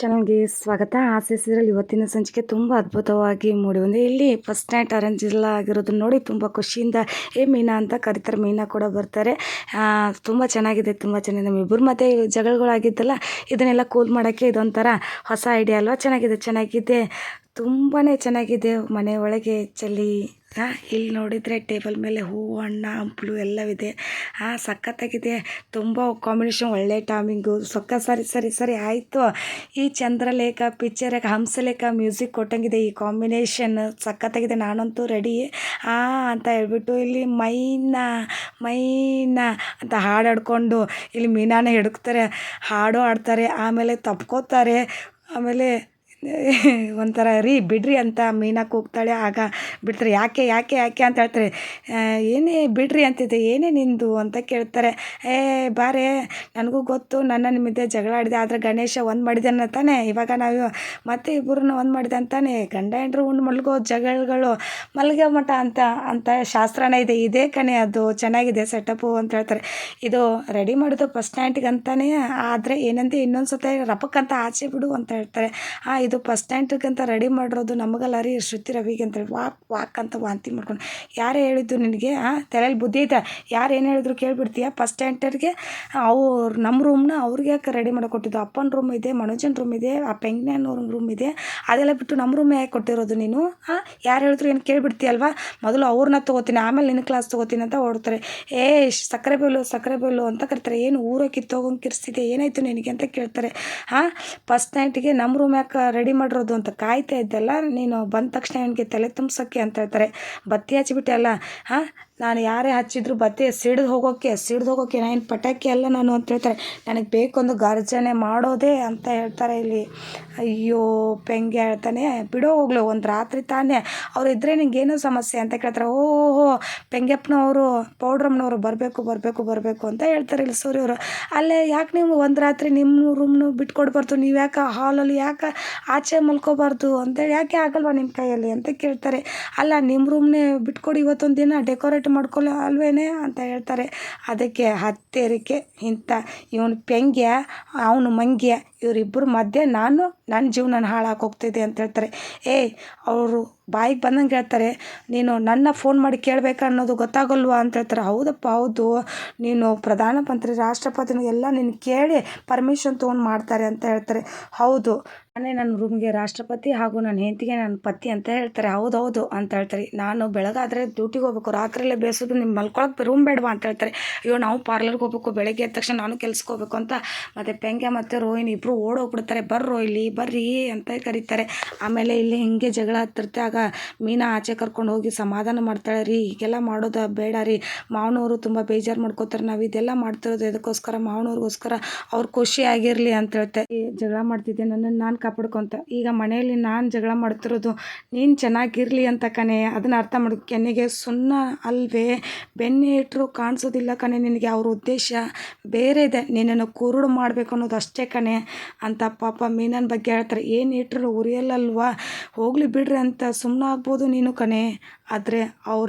ಚಾನಲ್ಗೆ ಸ್ವಾಗತ. ಆಸೆ ಸೀರಿಯಲ್ ಇವತ್ತಿನ ಸಂಚಿಕೆ ತುಂಬ ಅದ್ಭುತವಾಗಿ ಮೂಡಿಬಂದಿದೆ. ಇಲ್ಲಿ ಫಸ್ಟ್ ನೈಟ್ ಅರೇಂಜ್ ಇಲ್ಲ ಆಗಿರೋದನ್ನ ನೋಡಿ ತುಂಬ ಖುಷಿಯಿಂದ ಮೀನಾ ಅಂತ ಕರೀತಾರೆ. ಮೀನಾ ಕೂಡ ಬರ್ತಾರೆ. ತುಂಬ ಚೆನ್ನಾಗಿದೆ, ತುಂಬ ಚೆನ್ನಾಗಿದೆ. ನಮ್ಮಿಬ್ಬರು ಮತ್ತೆ ಜಗಳಗಳಾಗಿದ್ದಲ್ಲ, ಇದನ್ನೆಲ್ಲ ಕೂಲ್ ಮಾಡೋಕ್ಕೆ ಇದೊಂಥರ ಹೊಸ ಐಡಿಯಾ ಅಲ್ವಾ. ಚೆನ್ನಾಗಿದೆ, ತುಂಬಾ ಚೆನ್ನಾಗಿದೆ. ಮನೆ ಒಳಗೆ ಚಳಿ. ಇಲ್ಲಿ ನೋಡಿದರೆ ಟೇಬಲ್ ಮೇಲೆ ಹೂವು, ಹಣ್ಣು, ಹಂಪಲು ಎಲ್ಲವಿದೆ. ಸಖತ್ತಾಗಿದೆ. ತುಂಬ ಕಾಂಬಿನೇಷನ್, ಒಳ್ಳೆ ಟೈಮಿಂಗು. ಸರಿ ಆಯಿತು. ಈ ಚಂದ್ರಲೇಖ ಪಿಕ್ಚರಾಗ ಹಂಸಲೇಖ ಮ್ಯೂಸಿಕ್ ಕೊಟ್ಟಂಗಿದೆ. ಈ ಕಾಂಬಿನೇಷನ್ ಸಖತ್ತಾಗಿದೆ. ನಾನಂತೂ ರೆಡಿ ಅಂತ ಹೇಳ್ಬಿಟ್ಟು ಇಲ್ಲಿ ಮೈನಾ ಅಂತ ಹಾಡಾಡ್ಕೊಂಡು ಇಲ್ಲಿ ಮೀನಾನ ಹಿಡುಕ್ತಾರೆ, ಹಾಡು ಆಡ್ತಾರೆ, ಆಮೇಲೆ ತಪ್ಕೋತಾರೆ, ಆಮೇಲೆ ಒಂಥರ ಬಿಡ್ರಿ ಅಂತ ಮೀನಾ ಕೂಗ್ತಾಳೆ. ಆಗ ಬಿಡ್ತಾರೆ. ಯಾಕೆ ಅಂತ ಹೇಳ್ತಾರೆ. ಏನೇ ಬಿಡ್ರಿ ಅಂತಿದ್ದೆ, ಏನೇ ನಿಂದು ಅಂತ ಕೇಳ್ತಾರೆ. ಬಾರೆ, ನನಗೂ ಗೊತ್ತು ನನ್ನ ನಿಮ್ಮಿದ್ದೆ ಜಗಳ ಆಡಿದೆ, ಆದರೆ ಗಣೇಶ ಒಂದು ಮಾಡಿದ್ದಾನೆ ತಾನೆ. ಇವಾಗ ನಾವು ಮತ್ತೆ ಇಬ್ಬರನ್ನ ಒಂದು ಮಾಡಿದೆ ಅಂತಾನೆ. ಗಂಡ ಹೆಂಡ್ರು ಉಂಡು ಮಲ್ಗೋ ಜಗಳಗಳು ಮಲ್ಗೋ ಮಠ ಅಂತ ಶಾಸ್ತ್ರನೇ ಇದೆ. ಇದೇ ಕಣೆ ಅದು ಚೆನ್ನಾಗಿದೆ ಸೆಟಪ್ಪು ಅಂತ ಹೇಳ್ತಾರೆ. ಇದು ರೆಡಿ ಮಾಡೋದು ಫಸ್ಟ್ ನೈಟ್ಗೆ ಅಂತಾನೆ, ಆದರೆ ಏನಂತೆ ಇನ್ನೊಂದು ಸತ ರಪಕ್ಕಂತ ಆಚೆ ಬಿಡು ಅಂತ ಹೇಳ್ತಾರೆ. ಇದು ಫಸ್ಟ್ ನೈಟ್ಗಂತ ರೆಡಿ ಮಾಡಿರೋದು ನಮಗಲ್ಲ ರೀ, ಶ್ರುತಿ ರವಿಗೆ ಅಂತೇಳಿ. ವಾಕ್ ಅಂತ ವಾಂತಿ ಮಾಡ್ಕೊಂಡು. ಯಾರೇ ಹೇಳಿದ್ದು ನಿನಗೆ? ತಲೆಯಲ್ಲಿ ಬುದ್ಧಿ ಐತೆ? ಯಾರು ಏನು ಹೇಳಿದ್ರು ಕೇಳಿಬಿಡ್ತೀಯ? ಫಸ್ಟ್ ನೈಟರ್ಗೆ ಅವ್ರು ನಮ್ಮ ರೂಮ್ನ ಅವ್ರಿಗೆ ಯಾಕೆ ರೆಡಿ ಮಾಡಿ ಕೊಟ್ಟಿದ್ದು? ಅಪ್ಪನ ರೂಮ್ ಇದೆ, ಮನೋಜನ ರೂಮ್ ಇದೆ, ಆ ಪೆಂಗ್ನವ್ರ ರೂಮ್ ಇದೆ, ಅದೆಲ್ಲ ಬಿಟ್ಟು ನಮ್ಮ ರೂಮ್ ಯಾಕೆ ಕೊಟ್ಟಿರೋದು ನೀನು? ಯಾರು ಹೇಳಿದ್ರು ಏನು ಕೇಳಿಬಿಡ್ತೀಯಲ್ವಾ? ಮೊದಲು ಅವ್ರನ್ನ ತೊಗೋತೀನಿ, ಆಮೇಲೆ ನಿನ್ನ ಕ್ಲಾಸ್ ತೊಗೋತೀನಿ ಅಂತ ಓಡ್ತಾರೆ. ಸಕ್ಕರೆ ಬೇಲು ಅಂತ ಕರೀತಾರೆ. ಏನು ಊರೋ ಕಿತ್ತೋಗಂಗೆ ಕಿರ್ಸ್ತಿದೆ, ಏನಾಯಿತು ನಿನಗೆ ಅಂತ ಕೇಳ್ತಾರೆ. ಫಸ್ಟ್ ನೈಟಿಗೆ ನಮ್ಮ ರೂಮ್ ಯಾಕೆ ರೆಡಿ ಮಾಡಿರೋದು ಅಂತ ಕಾಯ್ತಾ ಇದ್ದಲ್ಲ ನೀನು, ಬಂದ ತಕ್ಷಣ ನನಗೆ ತಲೆ ತುಂಬ್ಸೋಕ್ಕೆ ಅಂತ ಹೇಳ್ತಾರೆ. ಬತ್ತಿ ಹಚ್ಚಿಬಿಟ್ಟೆ ಅಲ್ಲ. ನಾನು ಯಾರೇ ಹಚ್ಚಿದ್ರು ಬತ್ತಿ ಸಿಡ್ದು ಹೋಗೋಕ್ಕೆ ನಾನು ಪಟಾಕಿ ಅಲ್ಲ ನಾನು ಅಂತ ಹೇಳ್ತಾರೆ. ನನಗೆ ಬೇಕೊಂದು ಗರ್ಜನೆ ಮಾಡೋದೇ ಅಂತ ಹೇಳ್ತಾರೆ ಇಲ್ಲಿ. ಅಯ್ಯೋ ಪೆಂಗೆ ಹೇಳ್ತಾನೆ, ಬಿಡೋ ಹೋಗ್ಲು, ಒಂದು ರಾತ್ರಿ ತಾನೇ ಅವ್ರು ಇದ್ದರೆ ನಿಂಗೇನೋ ಸಮಸ್ಯೆ ಅಂತ ಕೇಳ್ತಾರೆ. ಓಹೋ, ಪೆಂಗೆಪ್ಪನವರು ಪೌಡ್ರಮ್ಮನವರು ಬರಬೇಕು ಅಂತ ಹೇಳ್ತಾರೆ ಇಲ್ಲಿ ಸೂರ್ಯವರು. ಅಲ್ಲೇ ಯಾಕೆ ನೀವು ಒಂದು ರಾತ್ರಿ ನಿಮ್ಮ ರೂಮ್ನು ಬಿಟ್ಕೊಡ್ಬಾರ್ದು? ನೀವು ಯಾಕೆ ಹಾಲಲ್ಲಿ ಯಾಕೆ ಆಚೆ ಮಲ್ಕೋಬಾರ್ದು ಅಂತೇಳಿ ಯಾಕೆ ಆಗಲ್ವಾ ನಿಮ್ಮ ಕೈಯಲ್ಲಿ ಅಂತ ಕೇಳ್ತಾರೆ. ಅಲ್ಲ, ನಿಮ್ಮ ರೂಮ್ನೇ ಬಿಟ್ಕೊಡಿ, ಇವತ್ತೊಂದು ದಿನ ಡೆಕೋರೇಟ್ ಮಾಡ್ಕೊಳ್ಳೋ ಅಲ್ವೇನೆ ಅಂತ ಹೇಳ್ತಾರೆ. ಅದಕ್ಕೆ ಹತ್ತೇರಿಕೆ ಇಂಥ ಇವನು ಪೆಂಗ್ಯ, ಅವನು ಮಂಗ್ಯ, ಇವರಿಬ್ಬರು ಮಧ್ಯೆ ನನ್ನ ಜೀವನ ಹಾಳಾಕೋಗ್ತಿದೆ ಅಂತ ಹೇಳ್ತಾರೆ. ಅವರು ಬಾಯಿಗೆ ಬಂದಂಗೆ ಹೇಳ್ತಾರೆ. ನೀನು ನನ್ನ ಫೋನ್ ಮಾಡಿ ಕೇಳಬೇಕಾ ಅನ್ನೋದು ಗೊತ್ತಾಗಲ್ವಾ ಅಂತ ಹೇಳ್ತಾರೆ. ಹೌದಪ್ಪ ಹೌದು, ನೀನು ಪ್ರಧಾನಮಂತ್ರಿ ರಾಷ್ಟ್ರಪತಿನೂ ಎಲ್ಲ ನೀನು ಕೇಳಿ ಪರ್ಮಿಷನ್ ತೊಗೊಂಡು ಮಾಡ್ತಾರೆ ಅಂತ ಹೇಳ್ತಾರೆ. ಹೌದು, ನಾನೇ ನನ್ನ ರೂಮ್ಗೆ ರಾಷ್ಟ್ರಪತಿ ಹಾಗೂ ನನ್ನ ಹೆಂಡತಿಗೆ ನನ್ನ ಪತಿ ಅಂತ ಹೇಳ್ತಾರೆ. ಹೌದೌದು ಅಂತ ಹೇಳ್ತಾರೆ. ನಾನು ಬೆಳಗಾದರೆ ಡ್ಯೂಟಿಗೆ ಹೋಗ್ಬೇಕು, ರಾತ್ರಿಯಲ್ಲೇ ಬೇಯಿಸೋದು, ನಿಮ್ಮ ಮಲ್ಕೊಳಕ್ಕೆ ರೂಮ್ ಬೇಡವಾ ಅಂತ ಹೇಳ್ತಾರೆ. ಅಯ್ಯೋ ನಾವು ಪಾರ್ಲರ್ಗೆ ಹೋಗ್ಬೇಕು, ಬೆಳಗ್ಗೆ ಎದ್ದ ತಕ್ಷಣ ನಾನು ಕೆಲ್ಸಕ್ಕೆ ಹೋಗ್ಬೇಕು ಅಂತ. ಮತ್ತು ಪೆಂಗ್ಯ ಮತ್ತು ರೋಹಿಣಿ ಇಬ್ಬರು ಓಡೋಗ್ಬಿಡ್ತಾರೆ. ಬರ್ರಿ ಅಂತ ಕರೀತಾರೆ. ಆಮೇಲೆ ಇಲ್ಲಿ ಹಿಂಗೆ ಜಗಳ ಹತ್ತಿರುತ್ತೆ. ಆಗ ಮೀನಾ ಆಚೆ ಕರ್ಕೊಂಡು ಹೋಗಿ ಸಮಾಧಾನ ಮಾಡ್ತಾಳೆ. ಹೀಗೆಲ್ಲ ಮಾಡೋದು ಬೇಡ ರೀ, ಮಾವನವರು ತುಂಬ ಬೇಜಾರು ಮಾಡ್ಕೋತಾರೆ, ನಾವು ಇದೆಲ್ಲ ಮಾಡ್ತಿರೋದು ಎದಕ್ಕೋಸ್ಕರ? ಮಾವನವ್ರಿಗೋಸ್ಕರ, ಅವ್ರು ಖುಷಿಯಾಗಿರಲಿ ಅಂತ ಹೇಳ್ತಾರೆ. ಜಗಳ ಮಾಡ್ತಿದ್ದೆ, ನನ್ನನ್ನು ನಾನು ಕಾಪಾಡ್ಕೊಂತ. ಈಗ ಮನೆಯಲ್ಲಿ ನಾನು ಜಗಳ ಮಾಡ್ತಿರೋದು ನೀನು ಚೆನ್ನಾಗಿರಲಿ ಅಂತ ಕಣೆ, ಅದನ್ನು ಅರ್ಥ ಮಾಡು. ಕೆನ್ನೆಗೆ ಸುಣ್ಣ ಅಲ್ವೇ ಬೆನ್ನೆ ಇಟ್ಟರು ಕಾಣಿಸೋದಿಲ್ಲ ಕಣೆ ನಿನಗೆ. ಅವ್ರ ಉದ್ದೇಶ ಬೇರೆ ಇದೆ, ನಿನ್ನನ್ನು ಕುರುಡು ಮಾಡಬೇಕು ಅನ್ನೋದು ಅಷ್ಟೇ ಕಣೆ ಅಂತ ಪಾಪ ಮೀನನ ಬಗ್ಗೆ ಹೇಳ್ತಾರೆ. ಏನು ಇಟ್ಟರು ಉರಿಯಲ್ಲಲ್ವಾ, ಹೋಗಲಿ ಬಿಡ್ರಿ ಅಂತ ಸುಮ್ಮನೆ ಆಗ್ಬೋದು ನೀನು ಕಣೆ. ಆದರೆ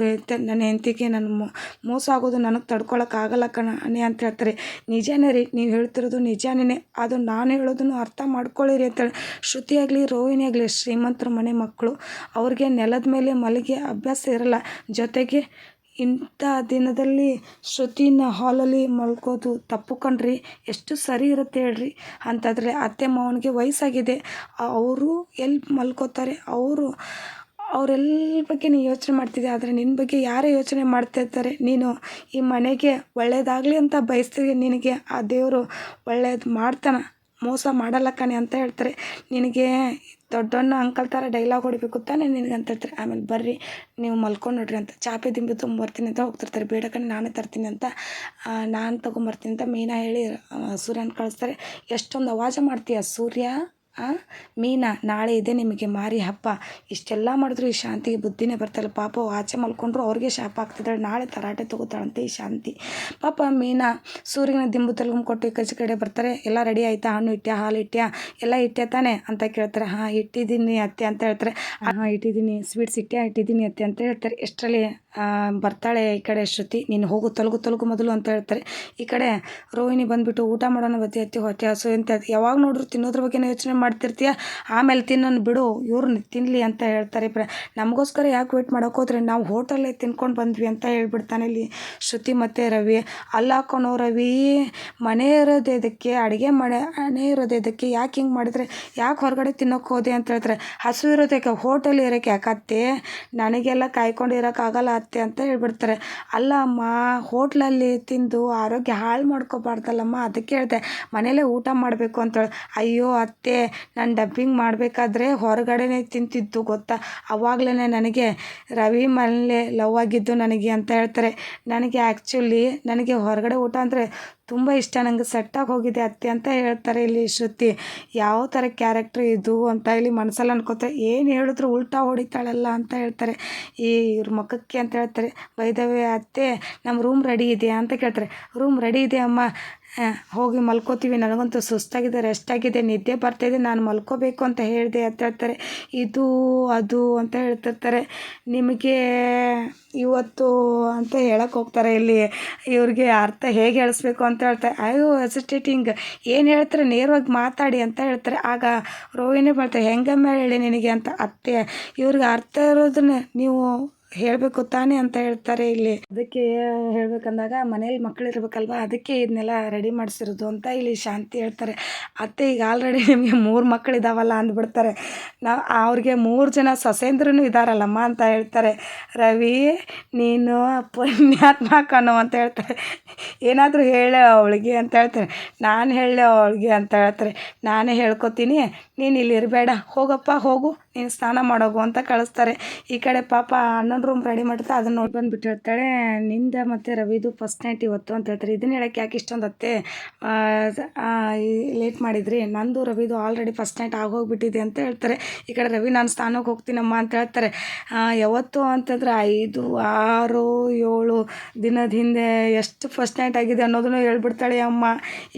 ನನ್ನ ಹೆಂಡತಿಗೆ ನನ್ನ ಮೋಸ ಆಗೋದು ನನಗೆ ತಡ್ಕೊಳಕ್ಕಾಗಲ್ಲ ಕಣೆ ಅಂತ ಹೇಳ್ತಾರೆ. ನಿಜಾನೇ ರೀ, ನೀವು ಹೇಳ್ತಿರೋದು ನಿಜಾನೇ, ಅದು ನಾನು ಹೇಳೋದನ್ನು ಅರ್ಥ ಮಾಡ್ಕೊಳ್ಳಿರಿ ಅಂತೇಳಿ. ಶ್ರುತಿ ಆಗಲಿ ರೋಹಿಣಿ ಆಗಲಿ ಶ್ರೀಮಂತರ ಮನೆ ಮಕ್ಕಳು, ಅವ್ರಿಗೆ ನೆಲದ ಮೇಲೆ ಮಲಗಿ ಅಭ್ಯಾಸ ಇರಲ್ಲ. ಜೊತೆಗೆ ಇಂಥ ದಿನದಲ್ಲಿ ಶ್ರುತಿನ ಹಾಲಲ್ಲಿ ಮಲ್ಕೋದು ತಪ್ಪು ಕಣ್ರಿ. ಎಷ್ಟು ಸರಿ ಇರುತ್ತೆ ಹೇಳ್ರಿ. ಅಂತಾದರೆ ಅತ್ತೆ ಮಾವನಿಗೆ ವಯಸ್ಸಾಗಿದೆ, ಅವರು ಎಲ್ಲಿ ಮಲ್ಕೋತಾರೆ? ಅವರೆಲ್ಲ ಬಗ್ಗೆ ನೀನು ಯೋಚನೆ ಮಾಡ್ತಿದ್ದೆ, ಆದರೆ ನಿನ್ನ ಬಗ್ಗೆ ಯಾರೇ ಯೋಚನೆ ಮಾಡ್ತಿರ್ತಾರೆ? ನೀನು ಈ ಮನೆಗೆ ಒಳ್ಳೇದಾಗಲಿ ಅಂತ ಬಯಸ್ತೀವಿ, ನಿನಗೆ ಆ ದೇವರು ಒಳ್ಳೇದು ಮಾಡ್ತಾನೆ, ಮೋಸ ಮಾಡಲ್ಲ ಕಣೆ ಅಂತ ಹೇಳ್ತಾರೆ. ನಿನಗೆ ದೊಡ್ಡಣ್ಣ ಅಂಕಲ್ ಥರ ಡೈಲಾಗ್ ಹೊಡಿಬೇಕು ತಾನೆ ನಿನಗೆ ಅಂತ ಹೇಳ್ತಾರೆ. ಆಮೇಲೆ ಬರ್ರಿ ನೀವು ಮಲ್ಕೊಂಡು ನೋಡ್ರಿ ಅಂತ ಚಾಪೆ ದಿಂಬು ತೊಗೊಂಬರ್ತೀನಿ ಅಂತ ಹೋಗ್ತಿರ್ತಾರೆ. ಬೇಡ ಕಣೆ ನಾನೇ ತರ್ತೀನಿ ಅಂತ, ನಾನು ತೊಗೊಂಬರ್ತೀನಿ ಅಂತ ಮೀನಾ ಹೇಳಿ ಸೂರ್ಯನ ಕಳಿಸ್ತಾರೆ. ಎಷ್ಟೊಂದು ಅವಾಜ ಮಾಡ್ತೀಯ ಸೂರ್ಯ, ಮೀನಾ, ನಾಳೆ ಇದೆ ನಿಮಗೆ ಮಾರಿ ಹಬ್ಬ. ಇಷ್ಟೆಲ್ಲ ಮಾಡಿದ್ರು ಈ ಶಾಂತಿಗೆ ಬುದ್ಧಿನೇ ಬರ್ತಾಯಿಲ್ಲ. ಪಾಪ ಆಚೆ ಮಲ್ಕೊಂಡ್ರು ಅವ್ರಿಗೆ ಶಾಪ ಆಗ್ತಿದ್ದಾಳೆ. ನಾಳೆ ತರಾಟೆ ತೊಗೋತಾಳಂತೆ ಈ ಶಾಂತಿ. ಪಾಪ ಮೀನಾ ಸೂರ್ಯನ ದಿಂಬು ಕೊಟ್ಟು ಕಚೆ ಕಡೆ ಬರ್ತಾರೆ. ಎಲ್ಲ ರೆಡಿ ಆಯಿತಾ? ಹಣ್ಣು ಇಟ್ಟ್ಯಾ, ಹಾಲು ಇಟ್ಟ್ಯಾ, ಎಲ್ಲ ಇಟ್ಟೆ ತಾನೆ ಅಂತ ಕೇಳ್ತಾರೆ. ಇಟ್ಟಿದ್ದೀನಿ ಅತ್ತೆ ಅಂತ ಹೇಳ್ತಾರೆ. ಇಟ್ಟಿದ್ದೀನಿ, ಸ್ವೀಟ್ಸ್ ಇಟ್ಟಿದ್ದೀನಿ ಅತ್ತೆ ಅಂತ ಹೇಳ್ತಾರೆ. ಎಷ್ಟರಲ್ಲಿ ಬರ್ತಾಳೆ ಈ ಕಡೆ ಶ್ರುತಿ, ನೀನು ಹೋಗು ತೊಲಗು ಮೊದಲು ಅಂತ ಹೇಳ್ತಾರೆ. ಈ ಕಡೆ ರೋಹಿಣಿ ಬಂದುಬಿಟ್ಟು ಊಟ ಮಾಡೋಣ ಬತ್ತಿ ಅತ್ತಿ ಹೊಟ್ಟೆ ಹಸು ಅಂತ ಯಾವಾಗ ನೋಡ್ರು ತಿನ್ನೋದ್ರ ಬಗ್ಗೆನೇ ಯೋಚನೆ ಮಾಡ್ತಿರ್ತೀಯ, ಆಮೇಲೆ ತಿನ್ನೋನು ಬಿಡು ಇವ್ರನ್ನ ತಿನ್ನಲಿ ಅಂತ ಹೇಳ್ತಾರೆ. ನಮಗೋಸ್ಕರ ಯಾಕೆ ವೇಟ್ ಮಾಡೋಕೆ ಹೋದ್ರೆ, ನಾವು ಹೋಟೆಲ್ಲೇ ತಿನ್ಕೊಂಡು ಬಂದ್ವಿ ಅಂತ ಹೇಳ್ಬಿಡ್ತಾನೆ ಇಲ್ಲಿ ಶ್ರುತಿ ಮತ್ತು ರವಿ. ಅಲ್ಲ ಹಾಕೋಣೋ ರವಿ, ಮನೆ ಇರೋದು ಇದಕ್ಕೆ, ಅಡುಗೆ ಮನೆ ಇರೋದು ಇದಕ್ಕೆ, ಯಾಕೆ ಹಿಂಗೆ ಮಾಡಿದ್ರೆ, ಯಾಕೆ ಹೊರಗಡೆ ತಿನ್ನೋಕೆ ಹೋದೆ ಅಂತ ಹೇಳ್ತಾರೆ. ಹಸು ಇರೋದಕ್ಕೆ ಹೋಟೆಲ್ ಇರೋಕ್ಕೆ ಯಾಕತ್ತೆ, ನನಗೆಲ್ಲ ಕಾಯ್ಕೊಂಡು ಇರೋಕ್ಕಾಗಲ್ಲ ಅತ್ತೆ ಅಂತ ಹೇಳ್ಬಿಡ್ತಾರೆ. ಅಲ್ಲ ಅಮ್ಮ, ಹೋಟ್ಲಲ್ಲಿ ತಿಂದು ಆರೋಗ್ಯ ಹಾಳು ಮಾಡ್ಕೋಬಾರ್ದಲ್ಲಮ್ಮ, ಅದಕ್ಕೆ ಹೇಳ್ದೆ ಮನೇಲೇ ಊಟ ಮಾಡಬೇಕು ಅಂತೇಳಿ. ಅಯ್ಯೋ ಅತ್ತೆ, ನಾನು ಡಬ್ಬಿಂಗ್ ಮಾಡಬೇಕಾದ್ರೆ ಹೊರಗಡೆನೇ ತಿಂತಿದ್ದು ಗೊತ್ತಾ, ಅವಾಗಲೇ ನನಗೆ ರವಿ ಮೇಲೆ ಲವ್ ಆಗಿದ್ದು ನನಗೆ ಅಂತ ಹೇಳ್ತಾರೆ. ನನಗೆ ಆ್ಯಕ್ಚುಲಿ ನನಗೆ ಹೊರಗಡೆ ಊಟ ಅಂದರೆ ತುಂಬ ಇಷ್ಟ, ನನಗೆ ಸೆಟ್ಟಾಗಿ ಹೋಗಿದೆ ಅತ್ತೆ ಅಂತ ಹೇಳ್ತಾರೆ ಇಲ್ಲಿ ಶ್ರುತಿ. ಯಾವ ಥರ ಕ್ಯಾರೆಕ್ಟ್ರ್ ಇದು ಅಂತ ಇಲ್ಲಿ ಮನಸ್ಸಲ್ಲಿ ಅನ್ಕೋತಾರೆ. ಏನು ಹೇಳಿದ್ರು ಉಲ್ಟಾ ಹೊಡಿತಾಳಲ್ಲ ಅಂತ ಹೇಳ್ತಾರೆ ಇವ್ರ ಮುಖಕ್ಕೆ ಅಂತ ಹೇಳ್ತಾರೆ. ಬೈದವೇ ಅತ್ತೆ, ನಮ್ಮ ರೂಮ್ ರೆಡಿ ಇದೆಯಾ ಅಂತ ಕೇಳ್ತಾರೆ. ರೂಮ್ ರೆಡಿ ಇದೆ ಅಮ್ಮ, ಹೋಗಿ ಮಲ್ಕೋತೀವಿ, ನನಗಂತೂ ಸುಸ್ತಾಗಿದೆ, ರೆಸ್ಟ್ ಆಗಿದೆ, ನಿದ್ದೆ ಬರ್ತಾಯಿದೆ, ನಾನು ಮಲ್ಕೋಬೇಕು ಅಂತ ಹೇಳಿದೆ ಅಂತ ಹೇಳ್ತಾರೆ. ಇದು ಅದು ಅಂತ ಹೇಳ್ತಿರ್ತಾರೆ. ನಿಮಗೆ ಇವತ್ತು ಅಂತ ಹೇಳಕ್ಕೆ ಹೋಗ್ತಾರೆ ಇಲ್ಲಿ, ಇವ್ರಿಗೆ ಅರ್ಥ ಹೇಗೆ ಹೇಳಿಸ್ಬೇಕು ಅಂತ ಹೇಳ್ತಾರೆ. ಅಯ್ಯೋ ಹೆಸಿಟೇಟಿಂಗ್, ಏನು ಹೇಳ್ತಾರೆ ನೇರವಾಗಿ ಮಾತಾಡಿ ಅಂತ ಹೇಳ್ತಾರೆ. ಆಗ ರೋಹಿಣಿ ಬರ್ತಾರೆ, ಹೆಂಗಮ್ಮ ಹೇಳಿ ನಿನಗೆ ಅಂತ. ಅತ್ತೆ, ಇವ್ರಿಗೆ ಅರ್ಥ ಇರೋದನ್ನ ನೀವು ಹೇಳಬೇಕು ತಾನೇ ಅಂತ ಹೇಳ್ತಾರೆ ಇಲ್ಲಿ. ಅದಕ್ಕೆ ಹೇಳ್ಬೇಕಂದಾಗ ಮನೇಲಿ ಮಕ್ಳು ಇರ್ಬೇಕಲ್ವ, ಅದಕ್ಕೆ ಇದನ್ನೆಲ್ಲ ರೆಡಿ ಮಾಡಿಸಿರೋದು ಅಂತ ಇಲ್ಲಿ ಶಾಂತಿ ಹೇಳ್ತಾರೆ. ಅತ್ತೆ, ಈಗ ಆಲ್ರೆಡಿ ನಿಮಗೆ 3 ಮಕ್ಕಳಿದಾವಲ್ಲ ಅಂದ್ಬಿಡ್ತಾರೆ. ಅವ್ರಿಗೆ 3 ಜನ ಸೊಸೆಂದ್ರೂ ಇದ್ದಾರಲ್ಲಮ್ಮ ಅಂತ ಹೇಳ್ತಾರೆ. ರವಿ, ನೀನು ಪುಣ್ಯಾತ್ಮ ಕಣೋ ಅಂತ ಹೇಳ್ತಾರೆ. ಏನಾದರೂ ಹೇಳೋ ಅವಳಿಗೆ ಅಂತ ಹೇಳ್ತಾರೆ. ನಾನು ಹೇಳೋ ಅವಳಿಗೆ ಅಂತ ಹೇಳ್ತಾರೆ. ನಾನೇ ಹೇಳ್ಕೊತೀನಿ, ನೀನು ಇಲ್ಲಿ ಇರಬೇಡ, ಹೋಗಪ್ಪ ಹೋಗು, ನೀನು ಸ್ನಾನ ಮಾಡೋಗು ಅಂತ ಕಳಿಸ್ತಾರೆ. ಈ ಕಡೆ ಪಾಪ ಅಣ್ಣನ ರೂಮ್ ರೆಡಿ ಮಾಡ್ತಾ ಅದನ್ನು ನೋಡಿ ಬಂದುಬಿಟ್ಟು ಹೇಳ್ತಾಳೆ, ನಿಂದ ಮತ್ತು ರವಿದು ಫಸ್ಟ್ ನೈಟ್ ಇವತ್ತು ಅಂತ ಹೇಳ್ತಾರೆ. ಇದನ್ನ ಹೇಳೋಕ್ಕೆ ಯಾಕೆ ಇಷ್ಟೊಂದು ಅತ್ತೆ ಲೇಟ್ ಮಾಡಿದ್ರಿ, ನಂದು ರವಿದು ಆಲ್ರೆಡಿ ಫಸ್ಟ್ ನೈಟ್ ಆಗೋಗ್ಬಿಟ್ಟಿದೆ ಅಂತ ಹೇಳ್ತಾರೆ. ಈ ಕಡೆ ರವಿ, ನಾನು ಸ್ನಾನಕ್ಕೆ ಹೋಗ್ತೀನಮ್ಮ ಅಂತ ಹೇಳ್ತಾರೆ. ಯಾವತ್ತು ಅಂತಂದರೆ 5, 6, 7 ದಿನದ ಹಿಂದೆ ಎಷ್ಟು ಫಸ್ಟ್ ನೈಟ್ ಆಗಿದೆ ಅನ್ನೋದನ್ನು ಹೇಳ್ಬಿಡ್ತಾಳೆ ಅಮ್ಮ.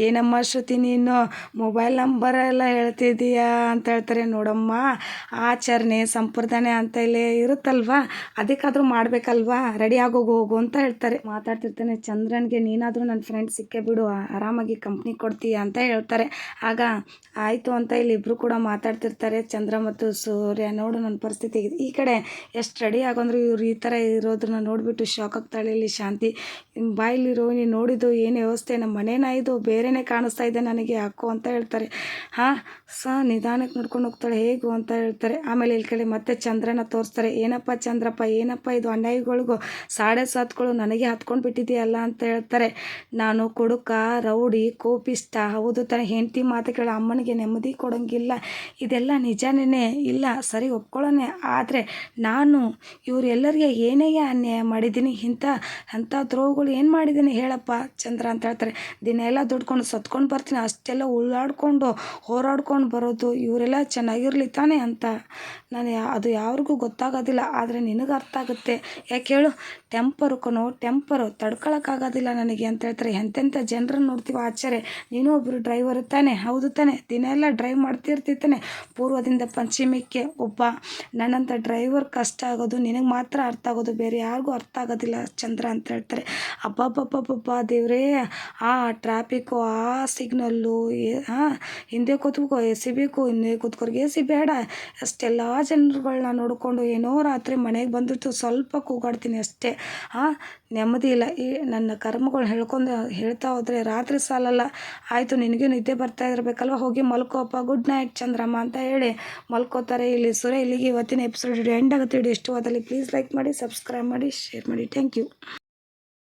ಏನಮ್ಮ ಶ್ರುತಿ, ನೀನು ಮೊಬೈಲ್ ನಂಬರೆಲ್ಲ ಹೇಳ್ತಿದ್ದೀಯಾ ಅಂತ ಹೇಳ್ತಾರೆ. ನೋಡಮ್ಮ, ಆಚರಣೆ ಸಂಪ್ರದಾಯ ಅಂತ ಇಲ್ಲಿ ಇರುತ್ತಲ್ವಾ, ಅದಕ್ಕಾದರೂ ಮಾಡಬೇಕಲ್ವಾ, ರೆಡಿ ಹೋಗು ಅಂತ ಹೇಳ್ತಾರೆ. ಮಾತಾಡ್ತಿರ್ತಾನೆ, ಚಂದ್ರನ್ಗೆ ನೀನಾದರೂ ನನ್ನ ಫ್ರೆಂಡ್ ಸಿಕ್ಕೇ ಬಿಡು, ಆರಾಮಾಗಿ ಕಂಪ್ನಿ ಕೊಡ್ತೀಯ ಅಂತ ಹೇಳ್ತಾರೆ. ಆಗ ಆಯಿತು ಅಂತ ಇಲ್ಲಿ ಇಬ್ಬರು ಕೂಡ ಮಾತಾಡ್ತಿರ್ತಾರೆ, ಚಂದ್ರ ಮತ್ತು ಸೂರ್ಯ. ನೋಡು ನನ್ನ ಪರಿಸ್ಥಿತಿ. ಈ ಕಡೆ ಎಷ್ಟು ರೆಡಿ ಆಗೋಂದ್ರೆ ಇವ್ರು ಈ ಥರ ಇರೋದನ್ನ ನೋಡಿಬಿಟ್ಟು ಶಾಕ್ ಆಗ್ತಾಳೆ ಇಲ್ಲಿ ಶಾಂತಿ. ಬಾಯಲ್ಲಿ ರೋಹಿಣಿ, ನೋಡಿದ್ದು ಏನು ವ್ಯವಸ್ಥೆ, ನಮ್ಮ ಮನೇನ ಇದು ಬೇರೆಯೇ ಕಾಣಿಸ್ತಾ ಇದೆ ನನಗೆ ಯಾಕೋ ಅಂತ ಹೇಳ್ತಾರೆ. ನಿಧಾನಕ್ಕೆ ನೋಡ್ಕೊಂಡು ಹೋಗ್ತಾಳೆ, ಹೇಗು ಅಂತ ಹೇಳ್ತಾರೆ. ಆಮೇಲೆ ಇಲ್ಲಿ ಕಡೆ ಮತ್ತೆ ಚಂದ್ರನ ತೋರಿಸ್ತಾರೆ. ಏನಪ್ಪ ಚಂದ್ರಪ್ಪ, ಏನಪ್ಪ ಇದು ಅನ್ಯಾಯಿಗಳಿಗೂ 7.5 ನನಗೆ ಹತ್ಕೊಂಡು ಬಿಟ್ಟಿದೆಯಲ್ಲ ಅಂತ ಹೇಳ್ತಾರೆ. ನಾನು ಕುಡುಕ, ರೌಡಿ, ಕೋಪಿಷ್ಟ, ಹೌದು ತಾನೆ, ಹೆಂಡತಿ ಮಾತು ಕೇಳೋ ಅಮ್ಮನಿಗೆ ನೆಮ್ಮದಿ ಕೊಡೋಂಗಿಲ್ಲ, ಇದೆಲ್ಲ ನಿಜನೇ ಇಲ್ಲ, ಸರಿ ಒಪ್ಕೊಳ್ಳೋಣ. ಆದರೆ ನಾನು ಇವರೆಲ್ಲರಿಗೆ ಏನೇ ಅನ್ಯಾಯ ಮಾಡಿದ್ದೀನಿ, ಅಂಥ ದ್ರೋಹಗಳು ಏನು ಮಾಡಿದ್ದೀನಿ ಹೇಳಪ್ಪ ಚಂದ್ರ ಅಂತ ಹೇಳ್ತಾರೆ. ದಿನ ಎಲ್ಲ ದುಡ್ಕೊಂಡು ಸತ್ಕೊಂಡು ಬರ್ತೀನಿ, ಅಷ್ಟೆಲ್ಲ ಉಳ್ಳಾಡ್ಕೊಂಡು ಹೋರಾಡ್ಕೊಂಡು ಬರೋದು, ಇವರೆಲ್ಲ ಚೆನ್ನಾಗಿರಲಿ ತಾನೆ ಅಂತ ನಾನು ಅದು ಯಾರಿಗೂ ಗೊತ್ತಾಗೋದಿಲ್ಲ, ಆದರೆ ನಿನಗೆ ಅರ್ಥ ಆಗುತ್ತೆ. ಯಾಕೆ ಹೇಳು, ಟೆಂಪರು ತಡ್ಕೊಳಕ್ಕಾಗೋದಿಲ್ಲ ನನಗೆ ಅಂತ ಹೇಳ್ತಾರೆ. ಎಂತೆಂಥ ಜನರನ್ನು ನೋಡ್ತೀವಿ ಆಚಾರ್ಯ, ನೀನು ಒಬ್ಬರು ಡ್ರೈವರ್ ತಾನೆ, ಹೌದು ತಾನೆ, ದಿನ ಎಲ್ಲ ಡ್ರೈವ್ ಮಾಡ್ತಿರ್ತಿತ್ತಾನೆ, ಪೂರ್ವದಿಂದ ಪಶ್ಚಿಮಕ್ಕೆ ಒಬ್ಬ. ನನ್ನಂಥ ಡ್ರೈವರ್ ಕಷ್ಟ ಆಗೋದು ನಿನಗೆ ಮಾತ್ರ ಅರ್ಥ ಆಗೋದು, ಬೇರೆ ಯಾರಿಗೂ ಅರ್ಥ ಆಗೋದಿಲ್ಲ ಚಂದ್ರ ಅಂತ ಹೇಳ್ತಾರೆ. ಅಬ್ಬಬ್ಬಬ್ಬಬ್ಬ ದೇವ್ರೇ, ಆ ಟ್ರಾಫಿಕ್ಕು, ಆ ಸಿಗ್ನಲ್ಲು, ಹಿಂದೆ ಕೂತ್ಕೋ ಎಸಿಬೇಕು, ಹಿಂದೆ ಕೂತ್ಕೋರ್ಗೆ ಎಸಿ ಬೇಡ, ಅಷ್ಟೆಲ್ಲ ಜನರುಗಳನ್ನ ನೋಡಿಕೊಂಡು ಏನೋ ರಾತ್ರಿ ಮನೆಗೆ ಬಂದಿತ್ತು, ಸ್ವಲ್ಪ ಕೂಗಾಡ್ತೀನಿ ಅಷ್ಟೇ, ನೆಮ್ಮದಿ ಇಲ್ಲ. ಈ ನನ್ನ ಕರ್ಮಗಳು ಹೇಳ್ತಾ ಹೋದರೆ ರಾತ್ರಿ ಸಾಲಲ್ಲ. ಆಯಿತು, ನಿನಗೆ ನಿದ್ದೆ ಬರ್ತಾ ಇರಬೇಕಲ್ವ, ಹೋಗಿ ಮಲ್ಕೋಪ್ಪ, ಗುಡ್ ನೈಟ್ ಚಂದ್ರಮ್ಮ ಅಂತ ಹೇಳಿ ಮಲ್ಕೋತಾರೆ. ಇಲ್ಲಿ ಇಲ್ಲಿಗೆ ಇವತ್ತಿನ ಎಪಿಸೋಡ್ ಎಂಡ್ ಆಗುತ್ತೆ. ಇಷ್ಟು ಹೋದಲ್ಲಿ ಪ್ಲೀಸ್ ಲೈಕ್ ಮಾಡಿ, ಸಬ್ಸ್ಕ್ರೈಬ್ ಮಾಡಿ, ಶೇರ್ ಮಾಡಿ. Thank you.